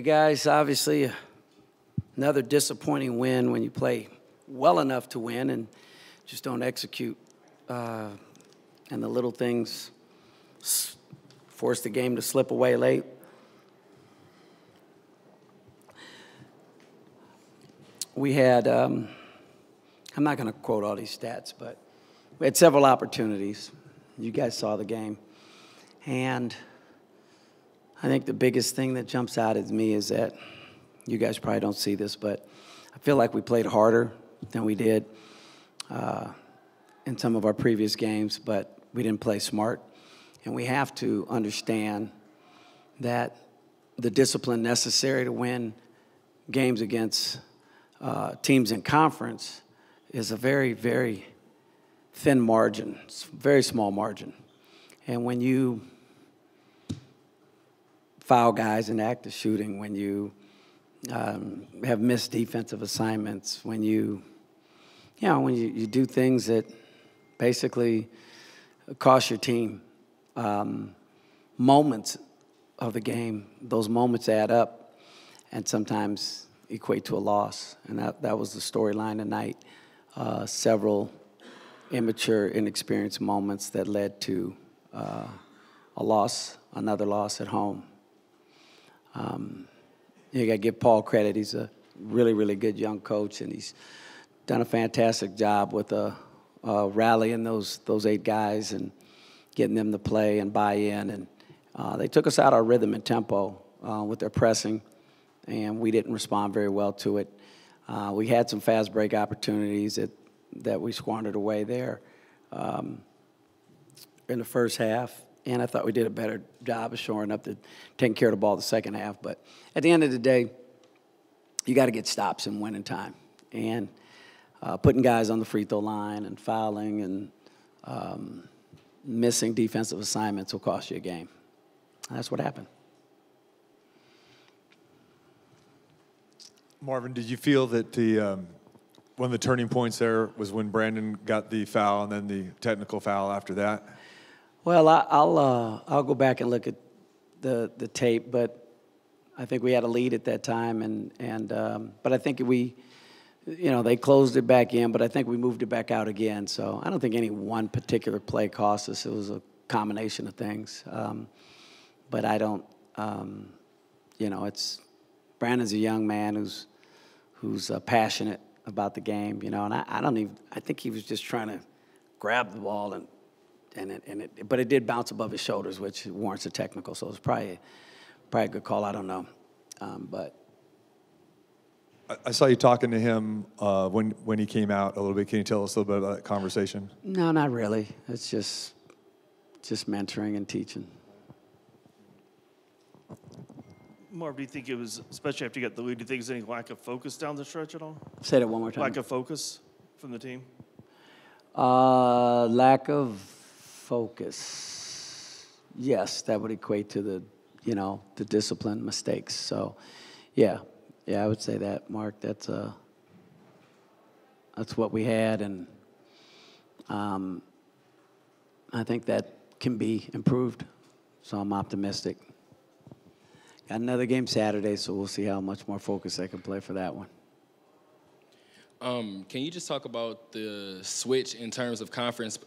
Guys, obviously another disappointing win when you play well enough to win and just don't execute. And the little things force the game to slip away late. We had, I'm not going to quote all these stats, but we had several opportunities. You guys saw the game. And I think the biggest thing that jumps out at me is that you guys probably don't see this, but I feel like we played harder than we did in some of our previous games, but we didn't play smart. And we have to understand that the discipline necessary to win games against teams in conference is a very, very thin margin. It's a very small margin. And when you foul guys in active shooting, when you have missed defensive assignments, when you do things that basically cost your team moments of the game, those moments add up and sometimes equate to a loss. And that was the storyline tonight. Several immature, inexperienced moments that led to a loss, another loss at home. You got to give Paul credit. He's a really, really good young coach, and he's done a fantastic job with rallying those 8 guys and getting them to play and buy in. And they took us out our rhythm and tempo with their pressing, and we didn't respond very well to it. We had some fast break opportunities that we squandered away there in the first half. And I thought we did a better job of shoring up taking care of the ball the second half. But at the end of the day, you got to get stops in winning time. And putting guys on the free throw line and fouling and missing defensive assignments will cost you a game. And that's what happened. Marvin, did you feel that one of the turning points there was when Brandon got the foul and then the technical foul after that? Well, I'll go back and look at the tape, but I think we had a lead at that time, but I think they closed it back in, but I think we moved it back out again. So I don't think any one particular play cost us. It was a combination of things. But I don't, Brandon's a young man who's passionate about the game, and I think he was just trying to grab the ball but it did bounce above his shoulders, which warrants a technical. So it was probably a good call. I don't know, but I saw you talking to him when he came out a little bit. Can you tell us a little bit about that conversation? No, not really. It's just mentoring and teaching. Marv, do you think it was, especially after you got the lead, do you think there's any lack of focus down the stretch at all? Say that one more time. Lack of focus from the team? Lack of focus. Yes, that would equate to the discipline mistakes. So, yeah, I would say that, Mark. That's what we had, and I think that can be improved. So I'm optimistic. Got another game Saturday, so we'll see how much more focus I can play for that one. Can you just talk about the switch in terms of conference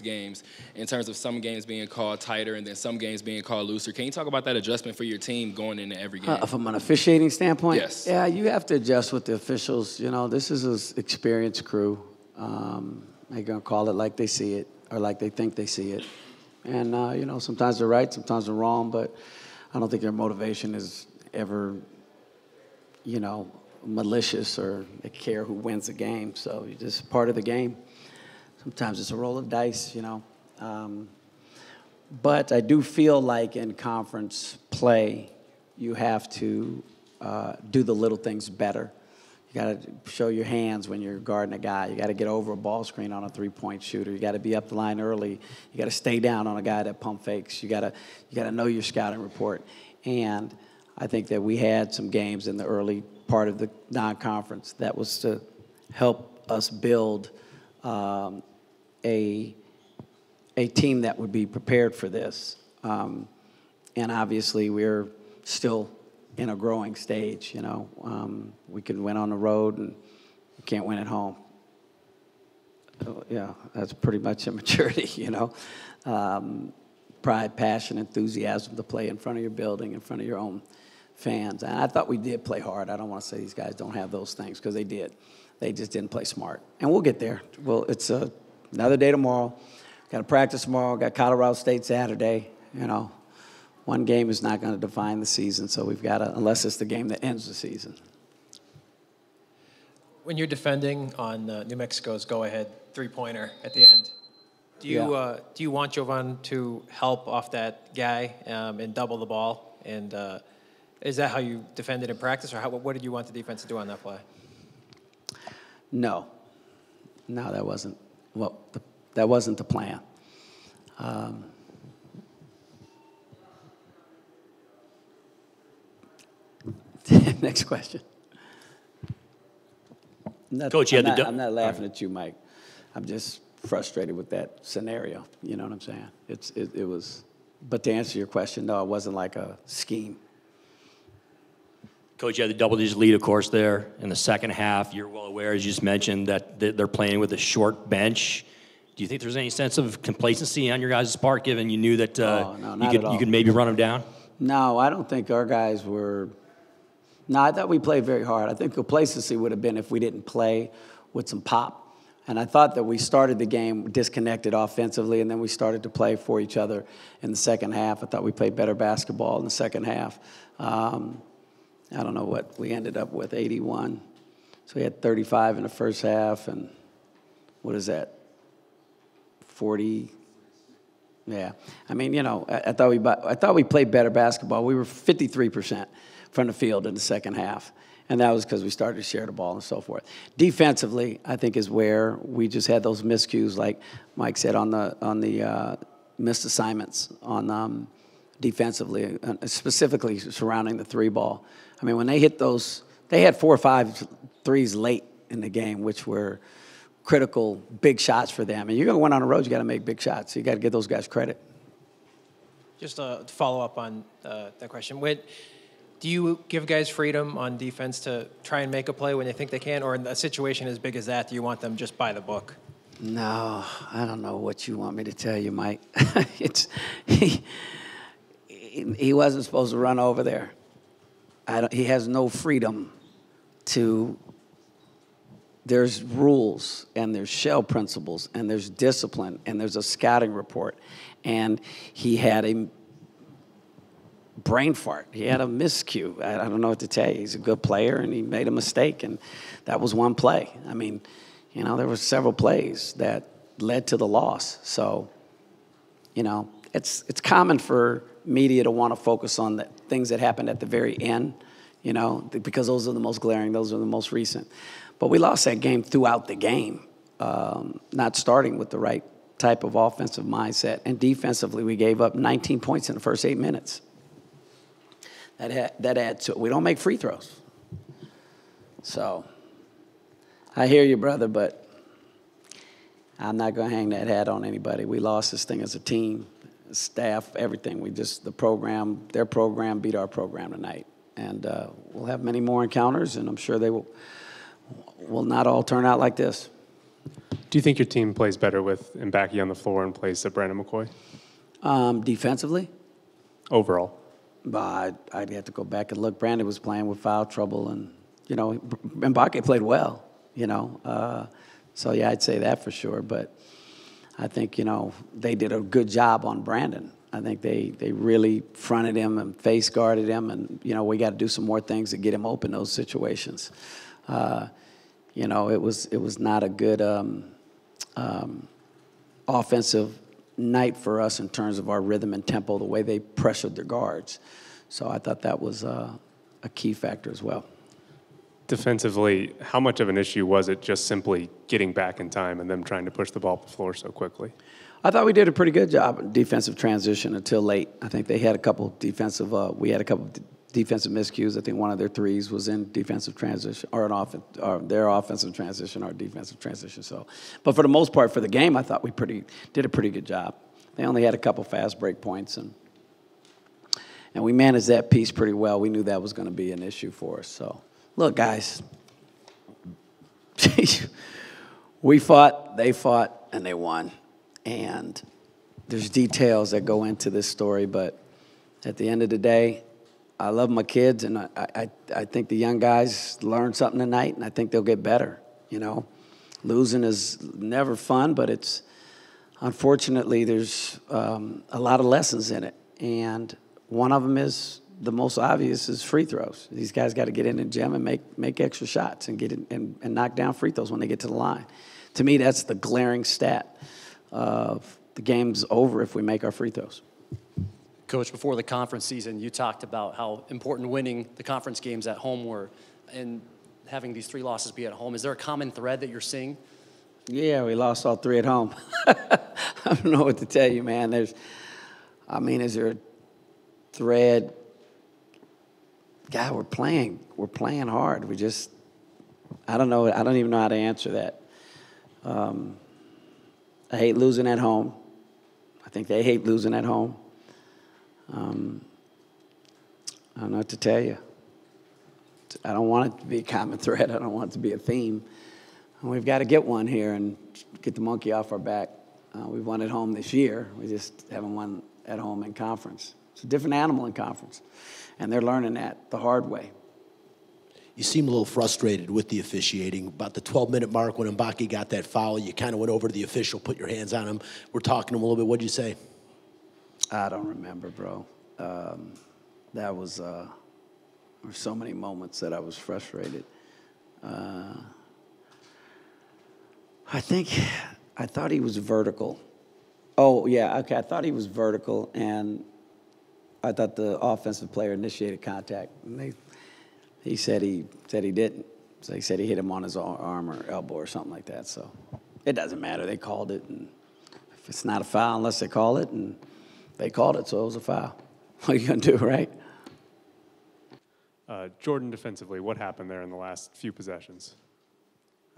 games, in terms of some games being called tighter and then some games being called looser? Can you talk about that adjustment for your team going into every game? From an officiating standpoint? Yes. Yeah, you have to adjust with the officials. This is an experienced crew. They're going to call it like they see it or like they think they see it. And, sometimes they're right, sometimes they're wrong, but I don't think their motivation is ever, malicious or they care who wins the game. So you're just part of the game. Sometimes it's a roll of dice, But I do feel like in conference play, you have to do the little things better. You got to show your hands when you're guarding a guy. You got to get over a ball screen on a three-point shooter. You got to be up the line early. You got to stay down on a guy that pump fakes. You got to know your scouting report. And I think that we had some games in the early part of the non-conference that was to help us build a team that would be prepared for this. And obviously we're still in a growing stage, you know. We can win on the road and we can't win at home. Yeah, that's pretty much immaturity, you know. Pride, passion, enthusiasm to play in front of your building, in front of your own fans. And I thought we did play hard. I don't want to say these guys don't have those things, because they did. They just didn't play smart. And we'll get there. Well, it's another day tomorrow. Got to practice tomorrow. Got Colorado State Saturday. You know, one game is not going to define the season, so we've got to, unless it's the game that ends the season. When you're defending on New Mexico's go-ahead three-pointer at the end, do you want Jovan to help off that guy and double the ball? And is that how you defended in practice, or what did you want the defense to do on that play? No, that wasn't that wasn't the plan. Next question. Coach, I'm not laughing at you, Mike. I'm just frustrated with that scenario. You know what I'm saying? It was. But to answer your question, no, it wasn't like a scheme. Coach, you had the double-digit lead, of course, there in the second half. You're well aware, as you just mentioned, that they're playing with a short bench. Do you think there's any sense of complacency on your guys' part, given you knew that you could maybe run them down? No, I don't think our guys were. No, I thought we played very hard. I think complacency would have been if we didn't play with some pop. And I thought that we started the game disconnected offensively, and then we started to play for each other in the second half. I thought we played better basketball in the second half. I don't know what we ended up with, 81. So we had 35 in the first half, and what is that, 40? Yeah. I mean, you know, I thought we played better basketball. We were 53% from the field in the second half, and that was because we started to share the ball and so forth. Defensively, I think, is where we just had those miscues, like Mike said, on the missed assignments on defensively, specifically surrounding the three ball. I mean, when they hit those, they had 4 or 5 threes late in the game, which were critical, big shots for them. And you're going to win on the road, you got to make big shots. So you got to give those guys credit. Just to follow up on that question, do you give guys freedom on defense to try and make a play when they think they can, or in a situation as big as that, do you want them just by the book? No, I don't know what you want me to tell you, Mike. He wasn't supposed to run over there. He has no freedom to. There's rules, and there's shell principles, and there's discipline, and there's a scouting report. And he had a brain fart. He had a miscue. I don't know what to tell you. He's a good player, and he made a mistake, and that was one play. I mean, you know, there were several plays that led to the loss. So, you know, it's common for media to want to focus on the things that happened at the very end, you know, because those are the most glaring, those are the most recent. But we lost that game throughout the game, not starting with the right type of offensive mindset. And defensively, we gave up 19 points in the first 8 minutes. That adds to it. We don't make free throws. So I hear you, brother, but I'm not going to hang that hat on anybody. We lost this thing as a team, staff, everything. Their program beat our program tonight. And we'll have many more encounters, and I'm sure they will not all turn out like this. Do you think your team plays better with Mbacke on the floor in place of Brandon McCoy? Defensively? Overall? But I'd have to go back and look. Brandon was playing with foul trouble, and, you know, Mbacke played well, you know. So, yeah, I'd say that for sure. But I think, you know, they did a good job on Brandon. I think they really fronted him and face guarded him, and, you know, we got to do some more things to get him open those situations. You know, it was not a good offensive night for us in terms of our rhythm and tempo, the way they pressured their guards. So I thought that was a key factor as well. Defensively, how much of an issue was it just simply getting back in time and them trying to push the ball up the floor so quickly? I thought we did a pretty good job in defensive transition until late. I think they had a couple defensive we had a couple defensive miscues. I think one of their threes was in defensive transition, or their offensive transition or defensive transition. So, but for the most part, for the game, I thought we did a pretty good job. They only had a couple fast break points, and And we managed that piece pretty well. We knew that was going to be an issue for us. So, look, guys, we fought, they fought, and they won. And there's details that go into this story, but at the end of the day, I love my kids, and I think the young guys learned something tonight, and I think they'll get better, you know. Losing is never fun, but it's, unfortunately, there's a lot of lessons in it. And one of them is, the most obvious is free throws. These guys got to get in the gym and make extra shots and get in, and knock down free throws when they get to the line. To me, that's the glaring stat of the game's over if we make our free throws. Coach, before the conference season, you talked about how important winning the conference games at home were, and having these 3 losses be at home. Is there a common thread that you're seeing? Yeah, we lost all 3 at home. I don't know what to tell you, man. Is there a thread? God, we're playing hard. I don't know. I don't even know how to answer that. I hate losing at home. I think they hate losing at home. I don't know what to tell you. I don't want it to be a common thread. I don't want it to be a theme. And we've got to get one here and get the monkey off our back. We've won at home this year. We just haven't won at home in conference. It's a different animal in conference, and they're learning that the hard way. You seem a little frustrated with the officiating. About the 12-minute mark when Mbaki got that foul, you kind of went over to the official, put your hands on him. We're talking to him a little bit. What'd you say? I don't remember, bro. There were so many moments that I was frustrated. I thought he was vertical. Oh, yeah, okay, I thought he was vertical, and I thought the offensive player initiated contact. And he said he didn't. So he said he hit him on his arm or elbow or something like that. So it doesn't matter. They called it, and if it's not a foul unless they call it, and they called it, so it was a foul. What are you going to do, right? Jordan, defensively, what happened there in the last few possessions?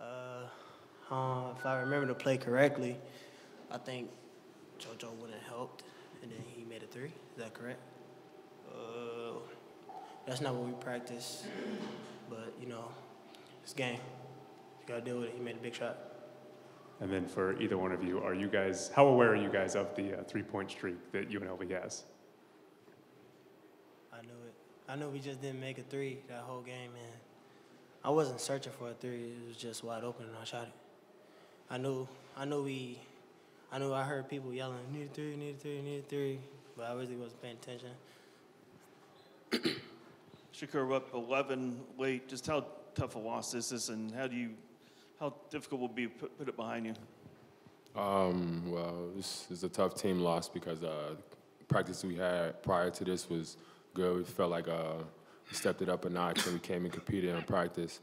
If I remember the play correctly, I think JoJo wouldn't have helped, and then he made a 3. Is that correct? That's not what we practice, but, you know, it's game. You got to deal with it. He made a big shot. And then for either one of you, how aware are you guys of the 3-point streak that UNLV has? I knew it. I knew we just didn't make a 3 that whole game, man. I wasn't searching for a 3. It was just wide open, and I shot it. I heard people yelling, need a 3, need a 3, need a 3, but I really wasn't paying attention. Shakur, up 11 late. Just how tough a loss is this, and how difficult will it be to put it behind you? Well, this is a tough team loss because practice we had prior to this was good. We felt like we stepped it up a notch and we came and competed in practice.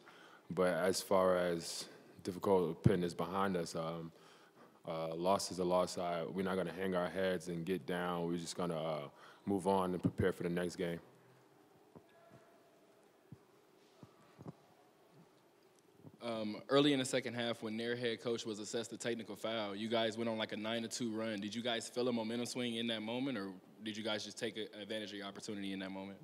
But as far as difficult putting this behind us, loss is a loss. We're not going to hang our heads and get down. We're just going to move on and prepare for the next game. Early in the second half, when their head coach was assessed a technical foul, you guys went on like a 9-2 run. Did you guys feel a momentum swing in that moment, or did you guys just take advantage of your opportunity in that moment?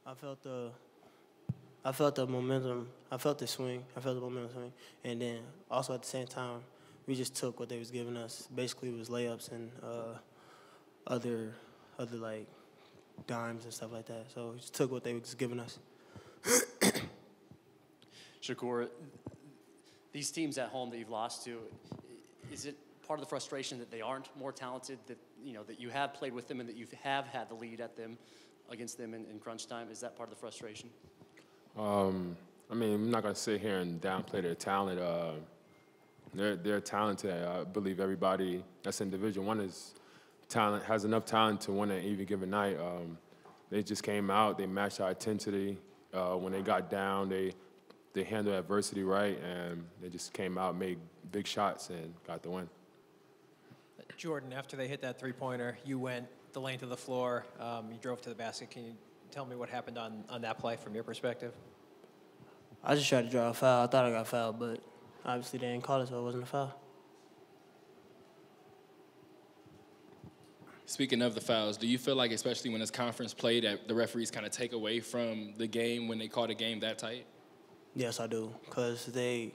I felt the momentum. I felt the swing. I felt the momentum swing. And then also at the same time, we just took what they was giving us. Basically, it was layups and other like dimes and stuff like that. So we just took what they was giving us. Shakur, these teams at home that you've lost to, is it part of the frustration that they aren't more talented, that that you have played with them and that you have had the lead against them in crunch time? Is that part of the frustration? I'm not going to sit here and downplay their talent. They're talented. I believe everybody that's in Division I has enough talent to win an even given night. They just came out. They matched our intensity. When they got down, they handled adversity right, and they just came out, made big shots, and got the win. Jordan, after they hit that three-pointer, you went the length of the floor. You drove to the basket. Can you tell me what happened on that play from your perspective? I just tried to draw a foul. I thought I got fouled, but obviously they didn't call it, so it wasn't a foul. Speaking of the fouls, do you feel like, especially when it's conference play, that the referees kind of take away from the game when they call the game that tight? Yes, I do, because I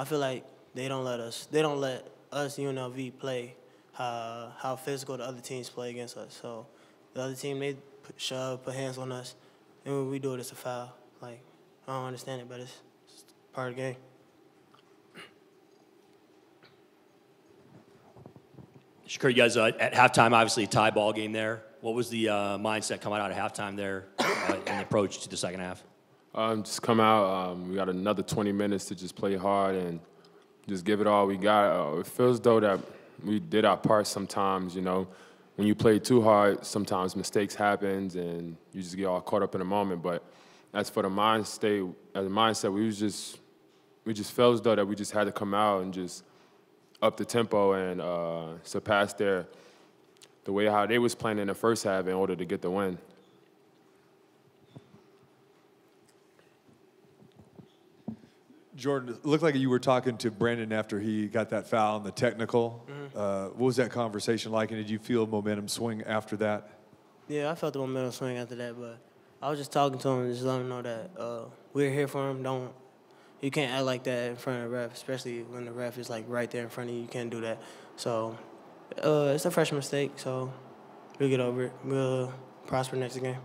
feel like they don't let us UNLV play how physical the other teams play against us. So the other team, they put hands on us, and when we do it, it's a foul. Like, I don't understand it, but it's part of the game. Shakur, you guys, at halftime, obviously a tie ball game there. What was the mindset coming out of halftime there in the approach to the second half? Just come out. We got another 20 minutes to just play hard and just give it all we got. It feels though that we did our part sometimes. You know, when you play too hard, sometimes mistakes happens and you just get all caught up in the moment. But as for the mindset, we just felt as though that we just had to come out and just up the tempo and surpass the way how they was playing in the first half in order to get the win. Jordan, it looked like you were talking to Brandon after he got that foul in the technical. What was that conversation like, and did you feel momentum swing after that? Yeah, I felt the momentum swing after that, but I was just talking to him and just letting him know that we're here for him. You can't act like that in front of the ref, especially when the ref is like right there in front of you. You can't do that. So it's a fresh mistake, so we'll get over it. We'll prosper next game.